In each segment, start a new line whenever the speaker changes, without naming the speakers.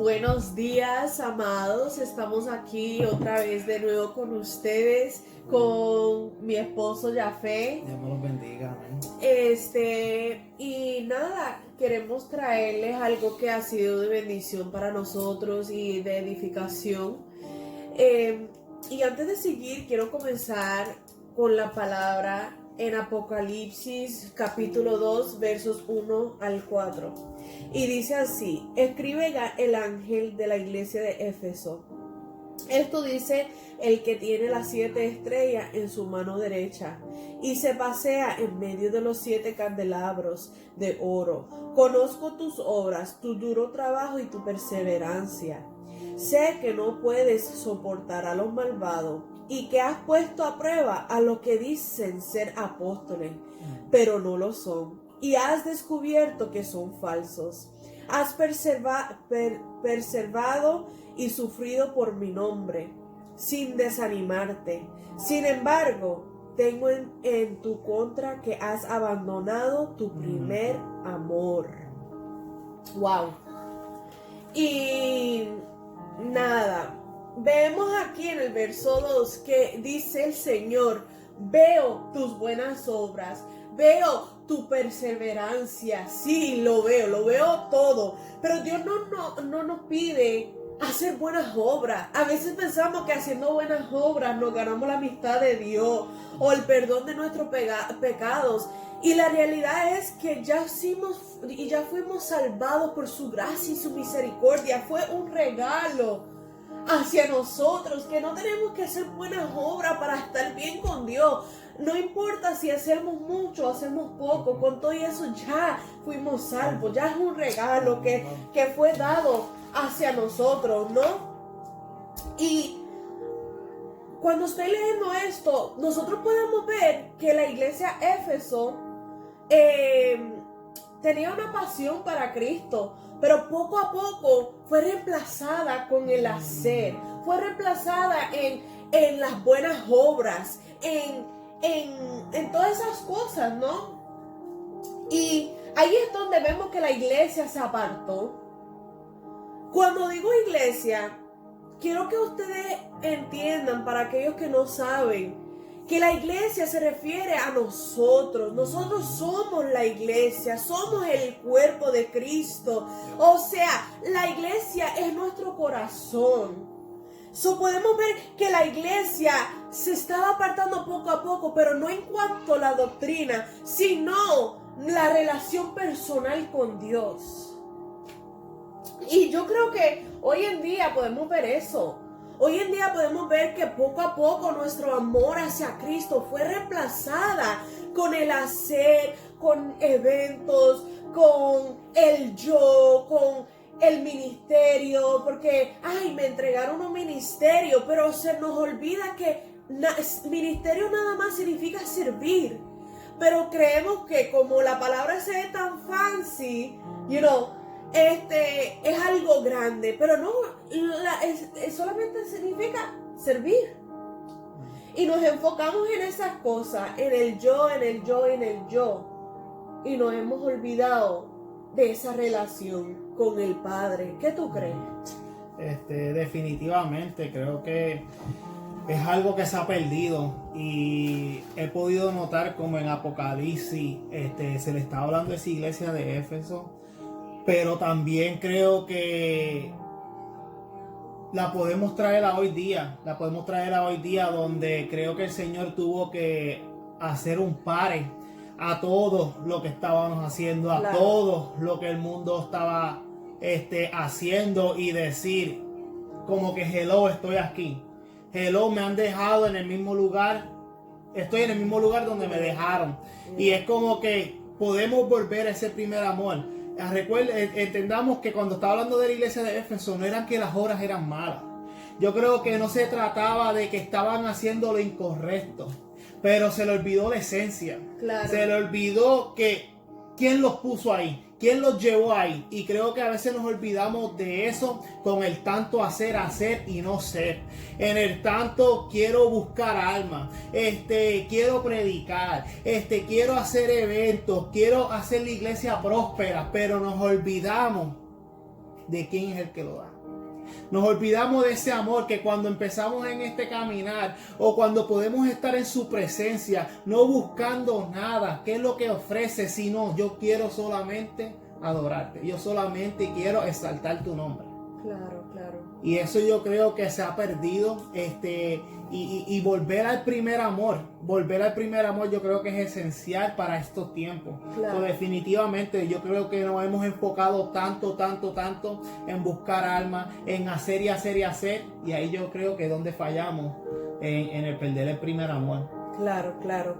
Buenos días, amados. Estamos aquí otra vez de nuevo con ustedes, con mi esposo Yafé.
Dios me los bendiga, amén.
Y nada, queremos traerles algo que ha sido de bendición para nosotros y de edificación. Y antes de seguir, quiero comenzar con la palabra en Apocalipsis capítulo 2, versos 1 al 4. Y dice así: escribe el ángel de la iglesia de Éfeso. Esto dice el que tiene las 7 estrellas en su mano derecha y se pasea en medio de los 7 candelabros de oro. Conozco tus obras, tu duro trabajo y tu perseverancia. Sé que no puedes soportar a los malvados y que has puesto a prueba a los que dicen ser apóstoles, pero no lo son. Y has descubierto que son falsos. Has perseverado y sufrido por mi nombre, sin desanimarte. Sin embargo, tengo en tu contra que has abandonado tu primer amor. Wow. Y nada, vemos aquí en el verso 2 que dice el Señor: veo tus buenas obras, veo tu perseverancia. Sí, lo veo todo. Pero Dios no nos pide hacer buenas obras. A veces pensamos que haciendo buenas obras nos ganamos la amistad de Dios o el perdón de nuestros pecados. Y la realidad es que ya fuimos salvados por su gracia y su misericordia. Fue un regalo hacia nosotros, que no tenemos que hacer buenas obras para estar bien con Dios. No importa si hacemos mucho o hacemos poco, con todo eso ya fuimos salvos. Ya es un regalo que fue dado hacia nosotros, ¿no? Y cuando estoy leyendo esto, nosotros podemos ver que la iglesia Éfeso tenía una pasión para Cristo, pero poco a poco fue reemplazada con el hacer, fue reemplazada en las buenas obras, en todas esas cosas, ¿no? Y ahí es donde vemos que la iglesia se apartó. Cuando digo iglesia, quiero que ustedes entiendan, para aquellos que no saben, que la iglesia se refiere a nosotros. Nosotros somos la iglesia, somos el cuerpo de Cristo. O sea, la iglesia es nuestro corazón. Podemos ver que la iglesia se estaba apartando poco a poco, pero no en cuanto a la doctrina, sino la relación personal con Dios. Y yo creo que hoy en día podemos ver eso. Hoy en día podemos ver que poco a poco nuestro amor hacia Cristo fue reemplazada con el hacer, con eventos, con el yo, con el ministerio, porque me entregaron un ministerio, pero se nos olvida que ministerio nada más significa servir. Pero creemos que como la palabra se ve tan fancy, es algo grande, pero no, solamente significa servir. Y nos enfocamos en esas cosas, en el yo, y nos hemos olvidado de esa relación con el Padre. ¿Qué tú crees?
Definitivamente creo que es algo que se ha perdido, y he podido notar como en Apocalipsis se le está hablando a esa iglesia de Éfeso, pero también creo que la podemos traer a hoy día, donde creo que el Señor tuvo que hacer un pare a todo lo que estábamos haciendo, a
Claro.
todo lo que el mundo estaba haciendo, y decir como que hello, estoy aquí, hello, me han dejado en el mismo lugar, estoy en el mismo lugar donde me dejaron. Y es como que podemos volver a ese primer amor. Entendamos que cuando estaba hablando de la iglesia de Éfeso, no eran que las obras eran malas. Yo creo que no se trataba de que estaban haciendo lo incorrecto, pero se le olvidó la esencia.
Claro.
Se le olvidó que quién los puso ahí, quién los llevó ahí. Y creo que a veces nos olvidamos de eso con el tanto hacer y no ser. En el tanto quiero buscar almas, quiero predicar, quiero hacer eventos, quiero hacer la iglesia próspera, pero nos olvidamos de quién es el que lo da. Nos olvidamos de ese amor que cuando empezamos en este caminar o cuando podemos estar en su presencia, no buscando nada, qué es lo que ofrece, sino yo quiero solamente adorarte, yo solamente quiero exaltar tu nombre.
Claro, claro.
Y eso yo creo que se ha perdido, y volver al primer amor yo creo que es esencial para estos tiempos.
Claro.
Definitivamente yo creo que nos hemos enfocado tanto en buscar almas, en hacer y ahí yo creo que es donde fallamos, en el perder el primer amor.
Claro, claro.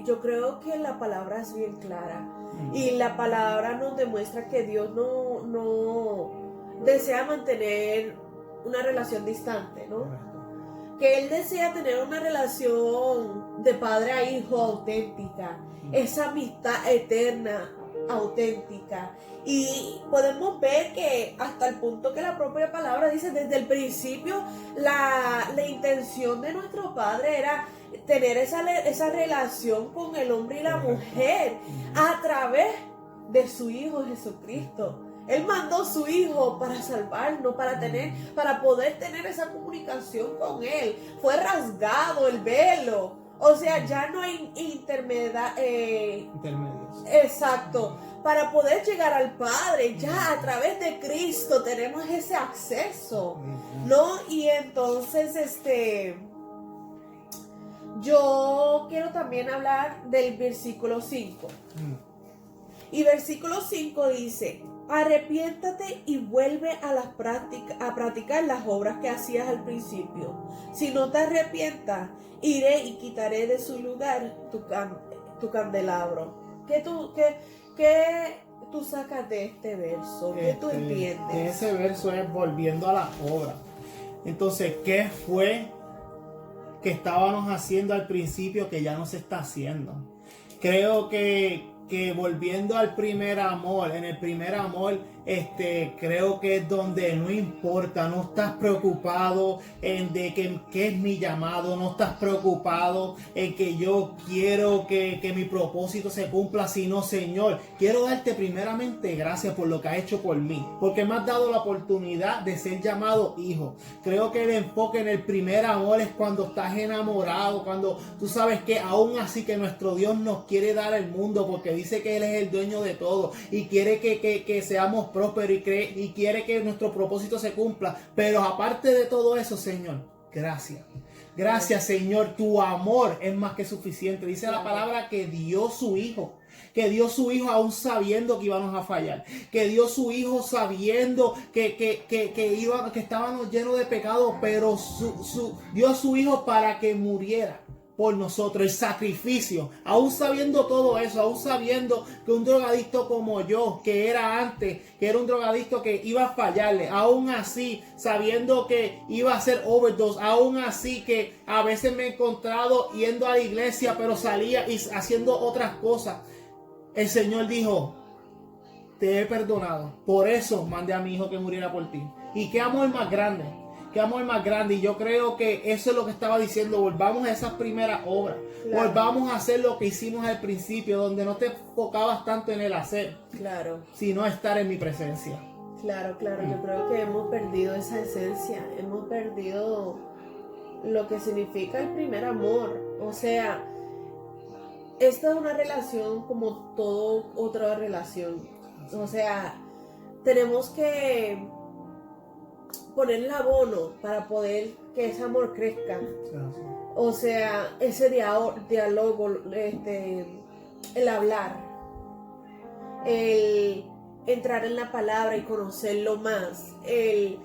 Yo creo que la palabra es bien clara y la palabra nos demuestra que Dios no desea mantener una relación distante, ¿no? Que Él desea tener una relación de padre a hijo auténtica, esa amistad eterna, auténtica. Y podemos ver que hasta el punto que la propia palabra dice, desde el principio, la intención de nuestro Padre era tener esa relación con el hombre y la mujer a través de su Hijo Jesucristo. Él mandó su Hijo para salvarnos, para poder tener esa comunicación con Él. Fue rasgado el velo. O sea, ya no hay intermedios. Exacto. Para poder llegar al Padre, ya a través de Cristo tenemos ese acceso, ¿no? Y entonces, yo quiero también hablar del versículo 5. Y versículo 5 dice: arrepiéntate y vuelve a practicar las obras que hacías al principio. Si no te arrepientas, iré y quitaré de su lugar tu candelabro. ¿Qué tú sacas de este verso? ¿Qué tú entiendes?
Ese verso es volviendo a las obras. Entonces, ¿qué fue que estábamos haciendo al principio que ya no se está haciendo? Creo que volviendo al primer amor, en el primer amor, creo que es donde no importa, no estás preocupado en de qué es mi llamado, no estás preocupado en que yo quiero que mi propósito se cumpla, sino, Señor, quiero darte primeramente gracias por lo que has hecho por mí, porque me has dado la oportunidad de ser llamado hijo. Creo que el enfoque en el primer amor es cuando estás enamorado, cuando tú sabes que aún así que nuestro Dios nos quiere dar el mundo, porque dice que Él es el dueño de todo y quiere que seamos prósperos y quiere que nuestro propósito se cumpla. Pero aparte de todo eso, Señor, gracias. Gracias, Señor. Tu amor es más que suficiente. Dice la palabra que dio su Hijo. Que dio su Hijo aún sabiendo que íbamos a fallar. Que dio su Hijo sabiendo que estábamos llenos de pecado. Pero dio su Hijo para que muriera por nosotros, el sacrificio, aún sabiendo todo eso, aún sabiendo que un drogadicto como yo, que era antes, que era un drogadicto que iba a fallarle, aún así, sabiendo que iba a hacer overdose, aún así que a veces me he encontrado yendo a la iglesia, pero salía y haciendo otras cosas, el Señor dijo: te he perdonado, por eso mandé a mi Hijo que muriera por ti. ¿Y qué amor más grande? Qué amor más grande. Y yo creo que eso es lo que estaba diciendo. Volvamos a esas primeras obras. Claro. Volvamos a hacer lo que hicimos al principio, donde no te enfocabas tanto en el hacer,
claro,
sino estar en mi presencia.
Claro. Yo creo que hemos perdido esa esencia. Hemos perdido lo que significa el primer amor. O sea, esta es una relación como toda otra relación. O sea, tenemos que poner el abono para poder que ese amor crezca. O sea, ese diálogo, el hablar, el entrar en la palabra y conocerlo más, el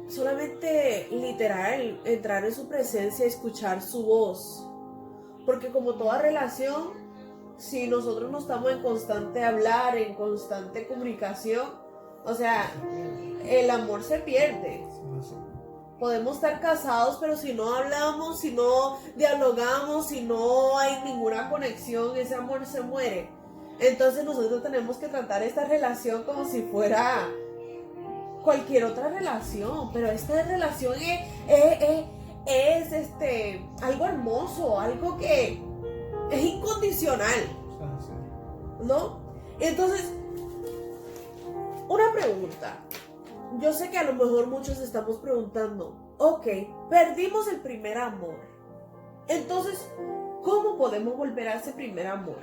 solamente literal entrar en su presencia y escuchar su voz. Porque como toda relación, si nosotros no estamos en constante hablar, en constante comunicación, o sea, el amor se pierde. Podemos estar casados, pero si no hablamos, si no dialogamos, si no hay ninguna conexión, ese amor se muere. Entonces nosotros tenemos que tratar esta relación como si fuera cualquier otra relación. Pero esta relación es algo hermoso, algo que es incondicional, ¿no? Entonces, Una pregunta. Yo sé que a lo mejor muchos estamos preguntando, ok, perdimos el primer amor. Entonces, ¿cómo podemos volver a ese primer amor?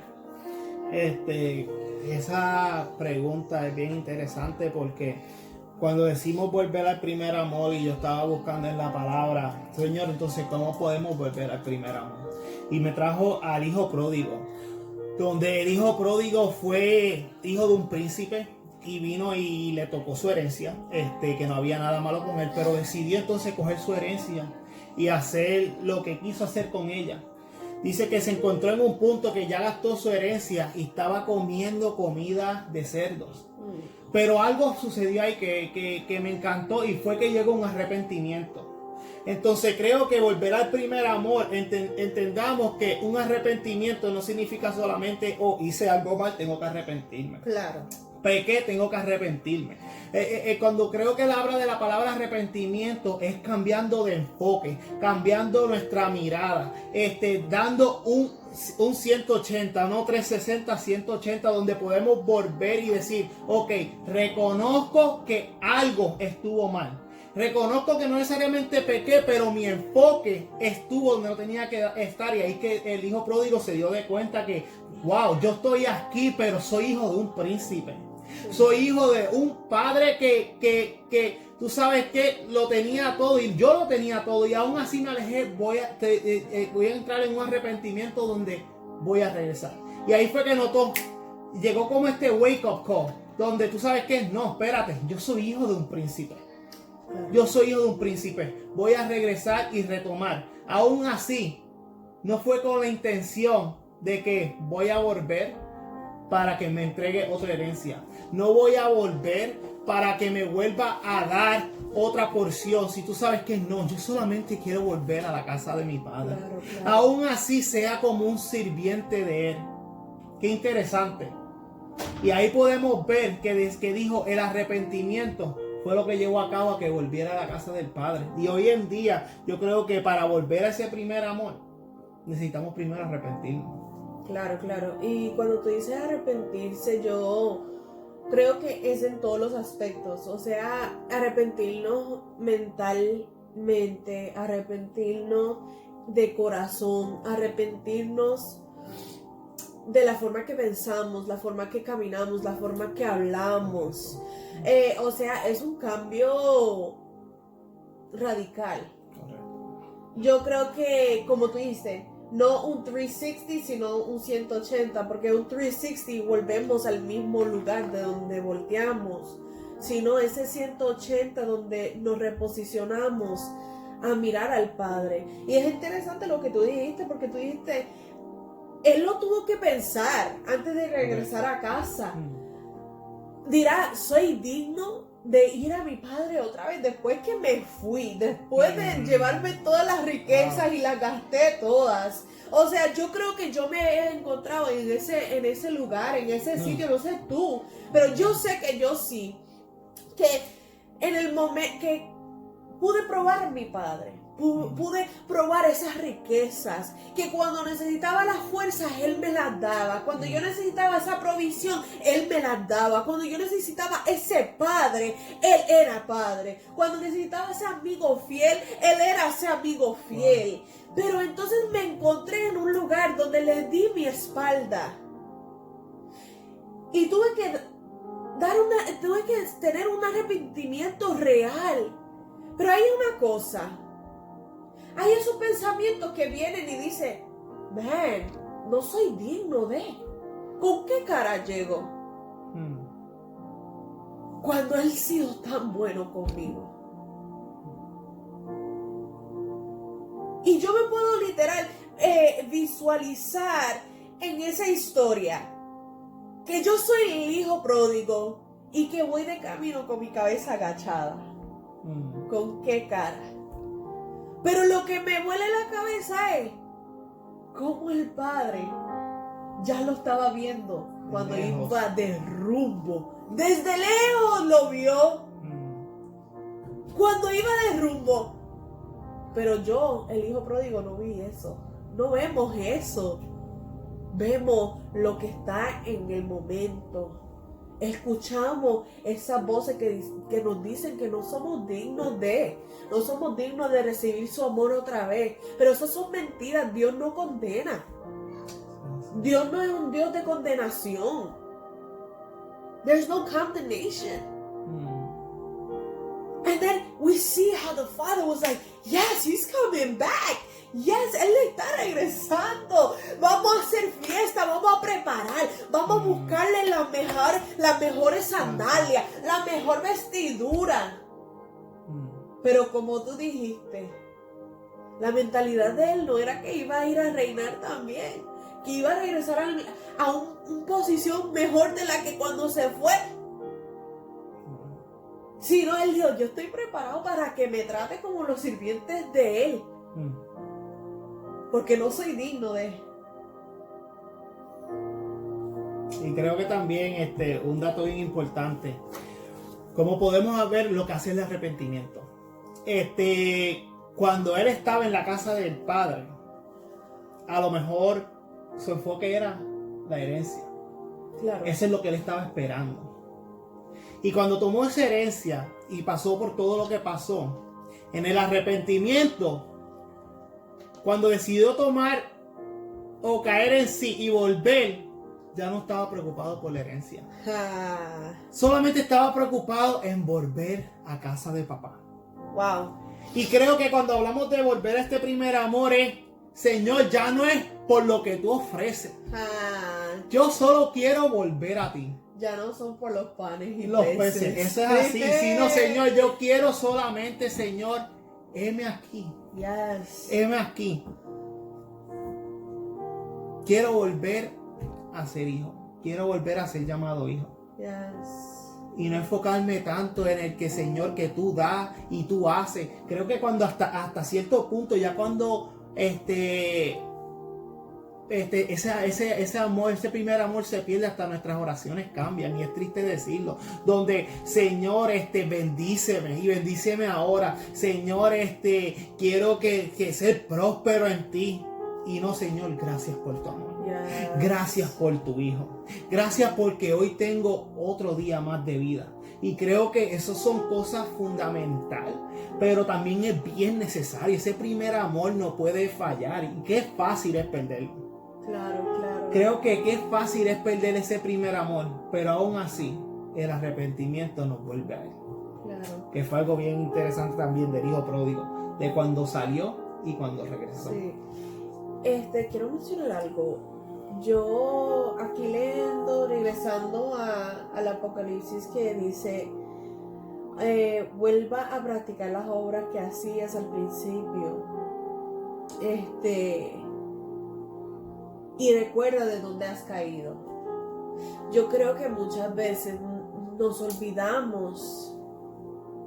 Esa pregunta es bien interesante porque cuando decimos volver al primer amor, y yo estaba buscando en la palabra, Señor, entonces, ¿cómo podemos volver al primer amor? Y me trajo al hijo pródigo, donde el hijo pródigo fue hijo de un príncipe y vino y le tocó su herencia, que no había nada malo con él, pero decidió entonces coger su herencia y hacer lo que quiso hacer con ella. Dice que se encontró en un punto que ya gastó su herencia y estaba comiendo comida de cerdos. Pero algo sucedió ahí que me encantó, y fue que llegó un arrepentimiento. Entonces creo que volver al primer amor, entendamos que un arrepentimiento no significa solamente, hice algo mal, tengo que arrepentirme.
Claro.
Pequé, tengo que arrepentirme. Cuando creo que habla de la palabra arrepentimiento, es cambiando de enfoque, cambiando nuestra mirada, dando un 180, no 360, 180, donde podemos volver y decir, ok, reconozco que algo estuvo mal. Reconozco que no necesariamente pequé, pero mi enfoque estuvo donde no tenía que estar. Y ahí que el hijo pródigo se dio de cuenta que, wow, yo estoy aquí, pero soy hijo de un príncipe. Soy hijo de un padre que tú sabes que lo tenía todo, y yo lo tenía todo, y aún así me alejé. Voy a entrar en un arrepentimiento donde voy a regresar. Y ahí fue que notó, llegó como este wake up call, donde tú sabes que no, espérate, yo soy hijo de un príncipe. Yo soy hijo de un príncipe. Voy a regresar y retomar. Aún así, no fue con la intención de que voy a volver para que me entregue otra herencia. No voy a volver para que me vuelva a dar otra porción. Si tú sabes que no, yo solamente quiero volver a la casa de mi padre. Claro. Aún así sea como un sirviente de él. Qué interesante. Y ahí podemos ver que desde que dijo el arrepentimiento fue lo que llevó a cabo a que volviera a la casa del Padre. Y hoy en día yo creo que para volver a ese primer amor necesitamos primero arrepentirnos.
Claro, claro. Y cuando tú dices arrepentirse, yo creo que es en todos los aspectos. O sea, arrepentirnos mentalmente, arrepentirnos de corazón, arrepentirnos de la forma que pensamos, la forma que caminamos, la forma que hablamos. O sea, es un cambio radical. Yo creo que, como tú dices, no un 360, sino un 180, porque un 360 volvemos al mismo lugar de donde volteamos, sino ese 180 donde nos reposicionamos a mirar al Padre. Y es interesante lo que tú dijiste, porque tú dijiste, él lo tuvo que pensar antes de regresar a casa. Dirá, soy digno de ir a mi padre otra vez después que me fui, después de llevarme todas las riquezas y las gasté todas. O sea, yo creo que yo me he encontrado en ese lugar, en ese sitio, no sé tú, pero yo sé que yo sí, que en el momento que pude probar a mi padre, pude probar esas riquezas, que cuando necesitaba las fuerzas, Él me las daba. Cuando yo necesitaba esa provisión, Él me las daba. Cuando yo necesitaba ese padre, Él era padre. Cuando necesitaba ese amigo fiel, Él era ese amigo fiel. Pero entonces me encontré en un lugar donde le di mi espalda. Y tuve que tener un arrepentimiento real. Pero hay una cosa. Hay esos pensamientos que vienen y dicen, man, no soy digno de. ¿Con qué cara llego? Cuando Él ha sido tan bueno conmigo. Y yo me puedo literal visualizar en esa historia que yo soy el hijo pródigo y que voy de camino con mi cabeza agachada. ¿Con qué cara? Pero lo que me vuela la cabeza es cómo el padre ya lo estaba viendo cuando iba de rumbo. Desde lejos lo vio. Cuando iba de rumbo. Pero yo, el hijo pródigo, no vi eso. No vemos eso. Vemos lo que está en el momento. escuchamos esas voces que nos dicen que no somos dignos de recibir su amor otra vez. Pero esas son mentiras. Dios no condena. Dios no es un Dios de condenación. There's no condemnation. And then we see how the Father was like, yes, He's coming back. Yes, Él está regresando. Vamos a hacer fiesta, vamos a preparar, vamos a buscarle las mejores sandalias, la mejor vestidura. Pero como tú dijiste, la mentalidad de Él no era que iba a ir a reinar también, que iba a regresar a una posición mejor de la que cuando se fue. Sino Él dijo, yo estoy preparado para que me trate como los sirvientes de Él. Porque no soy digno de Él.
Y creo que también un dato bien importante, como podemos ver lo que hace el arrepentimiento. Cuando él estaba en la casa del padre, a lo mejor su enfoque era la herencia.
Claro.
Eso es lo que él estaba esperando. Y cuando tomó esa herencia y pasó por todo lo que pasó, en el arrepentimiento, cuando decidió tomar o caer en sí y volver, ya no estaba preocupado por la herencia. Solamente estaba preocupado en volver a casa de papá.
Wow.
Y creo que cuando hablamos de volver a este primer amor es, Señor, ya no es por lo que tú ofreces. Yo solo quiero volver a ti.
Ya no son por los panes y
los peces. Eso es así. Sino, Señor, yo quiero solamente, Señor, heme aquí.
Yes.
Heme aquí. Quiero volver a ser hijo. Quiero volver a ser llamado hijo.
Yes.
Y no enfocarme tanto en el que, Señor, que tú das y tú haces. Creo que cuando hasta cierto punto, ya cuando ese amor, ese primer amor se pierde, hasta nuestras oraciones cambian, y es triste decirlo, donde, Señor, bendíceme y bendíceme ahora, Señor, quiero que ser próspero en ti. Y no, Señor, gracias por tu amor.
Yes.
Gracias por tu hijo. Gracias porque hoy tengo otro día más de vida. Y creo que eso son cosas fundamentales, pero también es bien necesario. Ese primer amor no puede fallar. Y qué fácil es perderlo.
Claro, claro.
Creo que qué fácil es perder ese primer amor, pero aún así el arrepentimiento nos vuelve a él.
Claro.
Que fue algo bien interesante también del hijo pródigo, de cuando salió y cuando regresó.
Sí. Quiero mencionar algo. Yo aquí leyendo, regresando al Apocalipsis, que dice, vuelva a practicar las obras que hacías al principio. Y recuerda de dónde has caído. Yo creo que muchas veces nos olvidamos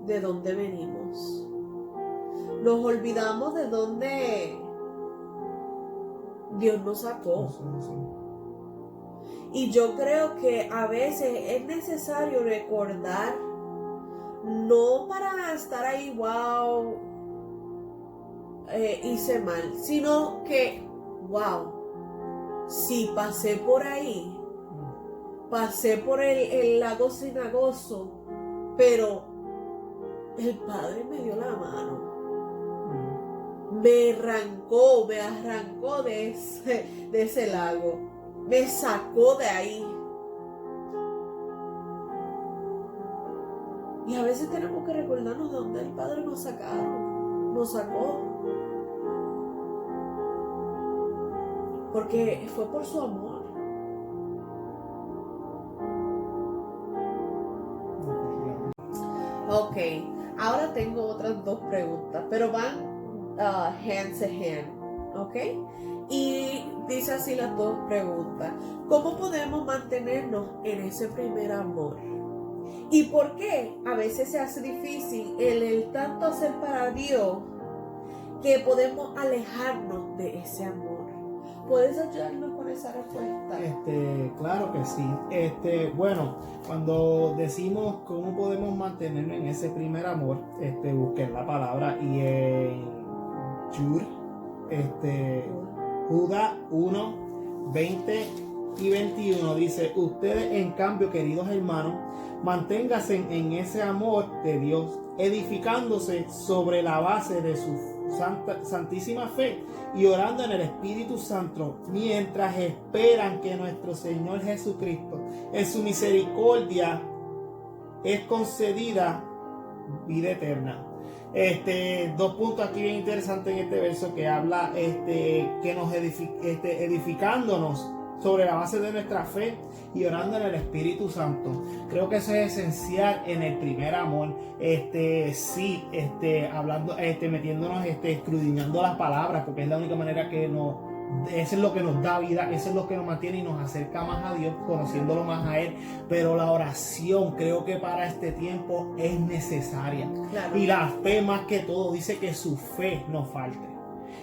de dónde venimos. Nos olvidamos de dónde Dios nos sacó. Y yo creo que a veces es necesario recordar, no para estar ahí, wow, hice mal, sino que, wow, sí, pasé por ahí, pasé por el lago cenagoso, pero el Padre me dio la mano. Me arrancó de ese lago, me sacó de ahí. Y a veces tenemos que recordarnos de dónde el Padre nos sacó. Porque fue por su amor. Ok, ahora tengo otras dos preguntas, pero van hand to hand, ¿ok? Y dice así las dos preguntas. ¿Cómo podemos mantenernos en ese primer amor? ¿Y por qué a veces se hace difícil el tanto hacer para Dios que podemos alejarnos de ese amor? ¿Puedes ayudarnos con esa respuesta?
Claro que sí. Bueno, cuando decimos cómo podemos mantenernos en ese primer amor, busquen la palabra y en Judas 1, 20 y 21 dice: ustedes en cambio, queridos hermanos, manténganse en ese amor de Dios, edificándose sobre la base de su santísima fe y orando en el Espíritu Santo, mientras esperan que nuestro Señor Jesucristo, en su misericordia, es concedida vida eterna. Dos puntos aquí bien interesantes en este verso que habla que nos edificándonos sobre la base de nuestra fe y orando en el Espíritu Santo. Creo que eso es esencial en el primer amor. Hablando, metiéndonos, escudriñando las palabras, porque es la única manera que eso es lo que nos da vida, eso es lo que nos mantiene y nos acerca más a Dios, conociéndolo más a Él. Pero la oración, creo que para este tiempo es necesaria. Claro. Y la fe, más que todo, dice que su fe no falte.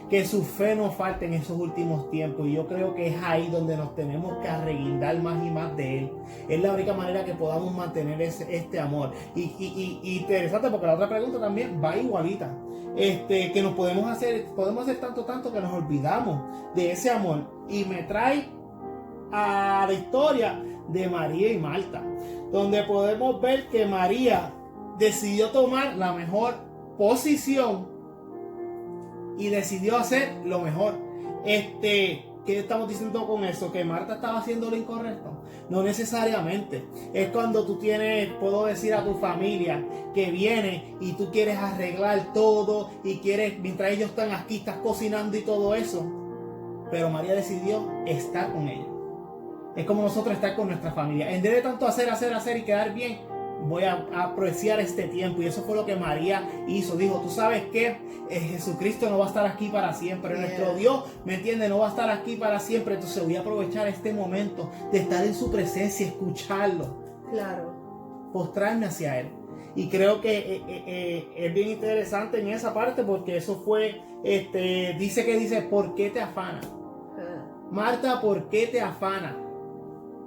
Que su fe no falte en esos últimos tiempos. Y yo creo que es ahí donde nos tenemos que arreguindar más y más de Él. Es la única manera que podamos mantener este amor. Y interesante, porque la otra pregunta también va igualita. Que nos podemos hacer tanto que nos olvidamos de ese amor. Y me trae a la historia de María y Marta, donde podemos ver que María decidió tomar la mejor posición y decidió hacer lo mejor. ¿Qué estamos diciendo con eso? ¿Que Marta estaba haciendo lo incorrecto? No necesariamente. Es cuando tú puedo decir a tu familia que viene y tú quieres arreglar todo y quieres, mientras ellos están aquí, estás cocinando y todo eso. Pero María decidió estar con ellos. Es como nosotros estar con nuestra familia. En vez de tanto hacer y quedar bien, voy a apreciar este tiempo. Y eso fue lo que María hizo. Dijo: tú sabes que Jesucristo no va a estar aquí para siempre. Nuestro Dios, ¿me entiende? No va a estar aquí para siempre. Entonces voy a aprovechar este momento de estar en su presencia, escucharlo.
Claro.
Postrarme hacia Él. Y creo que es bien interesante en esa parte, porque eso fue, dice, ¿por qué te afana? Marta, ¿por qué te afana?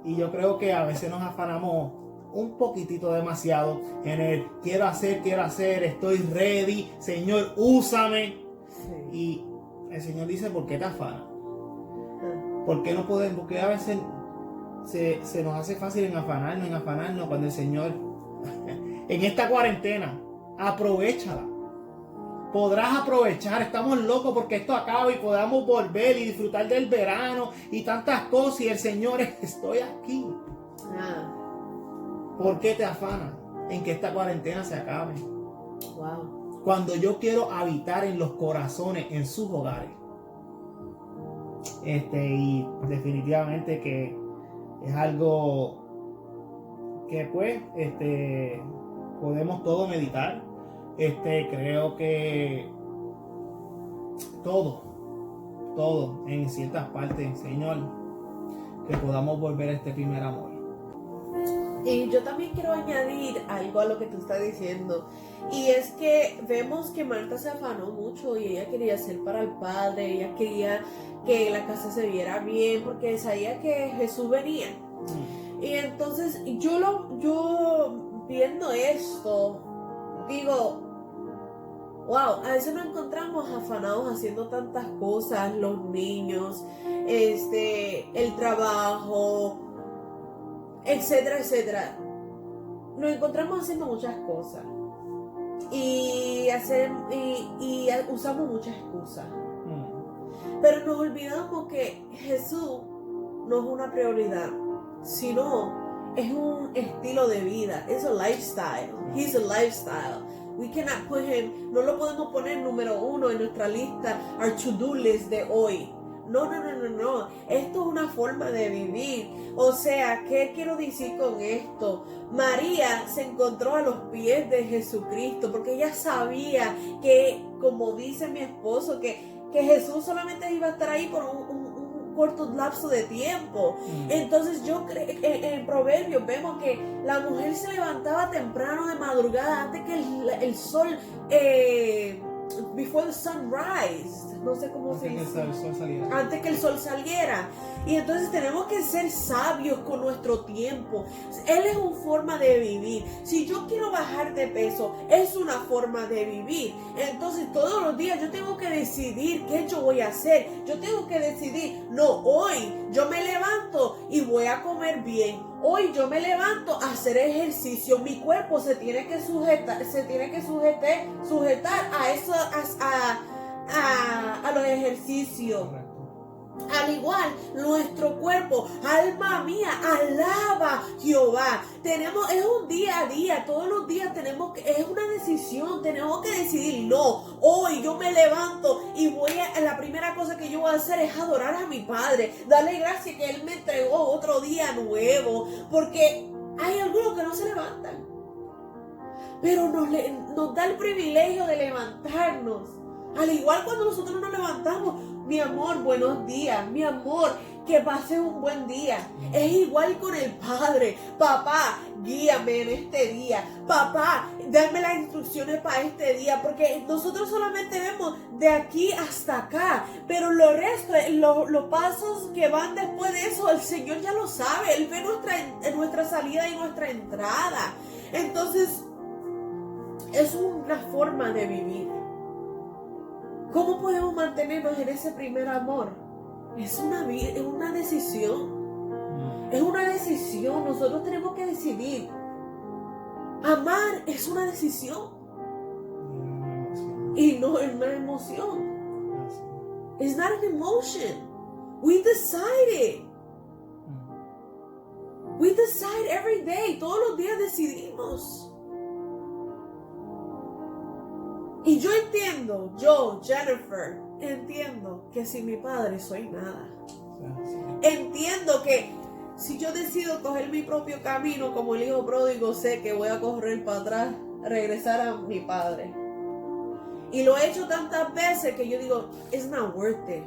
Y yo creo que a veces nos afanamos un poquitito demasiado en el quiero hacer, estoy ready, Señor, úsame. Sí. Y el Señor dice: ¿por qué te afana? ¿Por qué no podemos? Porque a veces se nos hace fácil en afanarnos cuando el Señor en esta cuarentena, aprovéchala. Podrás aprovechar, estamos locos porque esto acabe y podamos volver y disfrutar del verano y tantas cosas, y el Señor estoy aquí. ¿Por qué te afana en que esta cuarentena se acabe?
Wow.
Cuando yo quiero habitar en los corazones, en sus hogares. Y definitivamente que es algo que pues podemos todos meditar. Creo que todo en ciertas partes, Señor, que podamos volver a este primer amor.
Y yo también quiero añadir algo a lo que tú estás diciendo, y es que vemos que Marta se afanó mucho y ella quería hacer para el Padre, ella quería que la casa se viera bien porque sabía que Jesús venía. Y entonces yo viendo esto digo: wow, a veces nos encontramos afanados haciendo tantas cosas, los niños, el trabajo, etcétera, etcétera. Nos encontramos haciendo muchas cosas y usamos muchas excusas. Pero nos olvidamos que Jesús no es una prioridad, sino es un estilo de vida. Es un lifestyle. He's a lifestyle. We cannot put him, no lo podemos poner número 1 en nuestra lista, our to-do list de hoy. No. Esto es una forma de vivir. O sea, ¿qué quiero decir con esto? María se encontró a los pies de Jesucristo porque ella sabía que, como dice mi esposo, que Jesús solamente iba a estar ahí por un corto lapso de tiempo. Entonces yo creo que en Proverbios vemos que la mujer se levantaba temprano de madrugada antes que el sol before the sunrise, no sé cómo se dice,
el sol saliera.
antes que el sol saliera. Y entonces tenemos que ser sabios con nuestro tiempo. Él es una forma de vivir. Si yo quiero bajar de peso, es una forma de vivir. Entonces todos los días yo tengo que decidir qué yo voy a hacer. Yo tengo que decidir, no, hoy yo me levanto y voy a comer bien. Hoy yo me levanto a hacer ejercicio. Mi cuerpo se tiene que sujetar a eso, a los ejercicios.
Correcto.
Al igual, nuestro cuerpo, alma mía, alaba Jehová. Es un día a día, todos los días es una decisión, tenemos que decidir, no, hoy yo me levanto y la primera cosa que yo voy a hacer es adorar a mi Padre, darle gracias que Él me entregó otro día nuevo, porque hay algunos que no se levantan, pero nos da el privilegio de levantarnos. Al igual cuando nosotros nos levantamos, mi amor, buenos días, mi amor, que pases un buen día. Es igual con el Padre. Papá, guíame en este día. Papá, dame las instrucciones para este día. Porque nosotros solamente vemos de aquí hasta acá. Pero lo resto, los pasos que van después de eso, el Señor ya lo sabe. Él ve nuestra salida y nuestra entrada. Entonces, es una forma de vivir. ¿Cómo podemos mantenernos en ese primer amor? Es una decisión. Es una decisión. Nosotros tenemos que decidir. Amar es una decisión. Y no es una emoción. It's not an emotion. We decide it. We decide every day. Todos los días decidimos. Y yo entiendo, Jennifer, entiendo que sin mi padre soy nada. Entiendo que si yo decido coger mi propio camino como el hijo pródigo, sé que voy a correr para atrás, regresar a mi padre. Y lo he hecho tantas veces que yo digo, it's not worth it.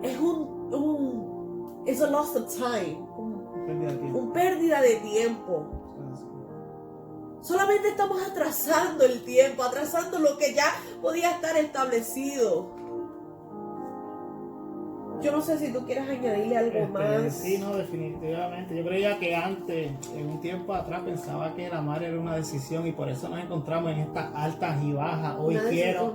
Es a loss of time. Un pérdida de tiempo. Solamente estamos atrasando el tiempo, atrasando lo que ya podía estar establecido. Yo no sé si tú quieres añadirle algo más.
Sí, no, definitivamente. Yo creía que antes, en un tiempo atrás, pensaba que el amar era una decisión y por eso nos encontramos en estas altas y bajas. Hoy quiero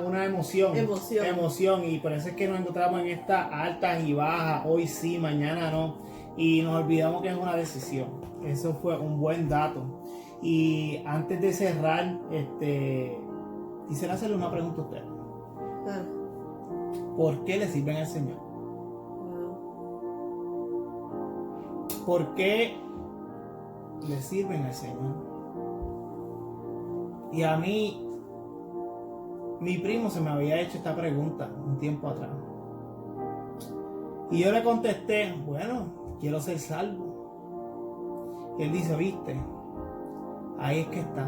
una emoción. Y por eso es que nos encontramos en estas altas y bajas. Hoy sí, mañana no. Y nos olvidamos que es una decisión. Eso fue un buen dato. Y antes de cerrar, quisiera hacerle una pregunta a usted. ¿Por qué le sirven al Señor? ¿Por qué le sirven al Señor? Y a mí, mi primo se me había hecho esta pregunta un tiempo atrás. Y yo le contesté, bueno, quiero ser salvo. Y él dice, viste, ahí es que está.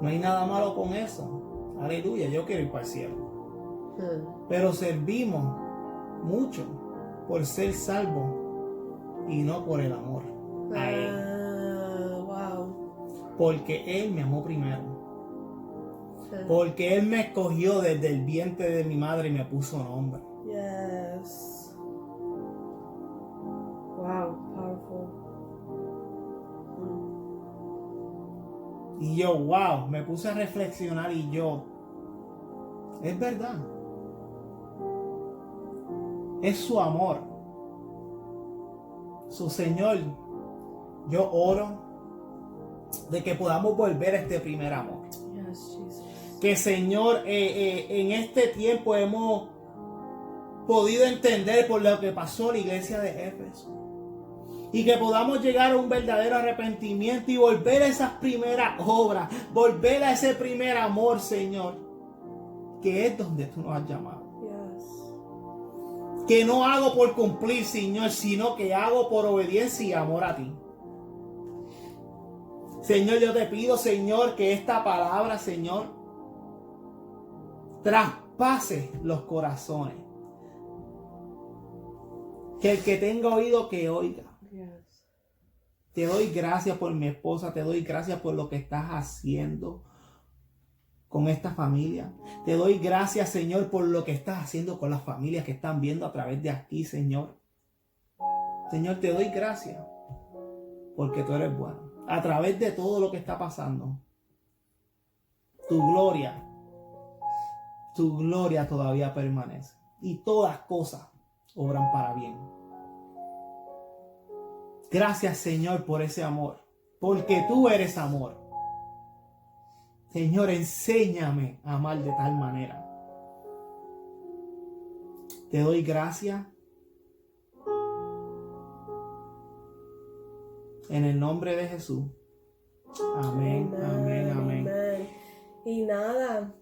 No hay nada malo con eso. Aleluya, yo quiero ir para el cielo. Pero servimos mucho por ser salvos y no por el amor a Él.
Wow.
Porque Él me amó primero. Porque Él me escogió desde el vientre de mi madre y me puso nombre.
Yes. Wow, powerful.
Y yo, wow, me puse a reflexionar y yo, es verdad. Es su amor. Su Señor, yo oro de que podamos volver a este primer amor.
Yes, Jesus.
Que Señor, en este tiempo hemos podido entender por lo que pasó en la iglesia de Éfeso. Y que podamos llegar a un verdadero arrepentimiento y volver a esas primeras obras, volver a ese primer amor, Señor, que es donde tú nos has llamado. Que no hago por cumplir, Señor, sino que hago por obediencia y amor a ti. Señor, yo te pido, Señor, que esta palabra, Señor, traspase los corazones. Que el que tenga oído, que oiga.
Yes.
Te doy gracias por mi esposa, te doy gracias por lo que estás haciendo con esta familia. Te doy gracias, Señor, por lo que estás haciendo con las familias que están viendo a través de aquí, Señor. Señor, te doy gracias porque tú eres bueno. A través de todo lo que está pasando, tu gloria todavía permanece. Y todas cosas obran para bien. Gracias, Señor, por ese amor. Porque tú eres amor. Señor, enséñame a amar de tal manera. Te doy gracias. En el nombre de Jesús. Amén, amén, amén.
Y nada,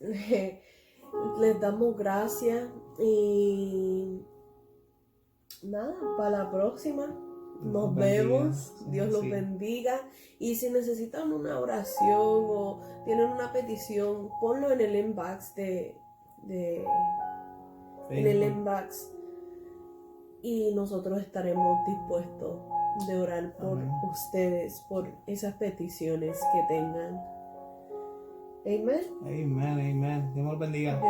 les damos gracias y nada, para la próxima nos vemos. Dios los bendiga. Y si necesitan una oración o tienen una petición, ponlo en el inbox en el inbox y nosotros estaremos dispuestos de orar por ustedes, por esas peticiones que tengan. Amén.
Amén, amén. Dios los bendiga.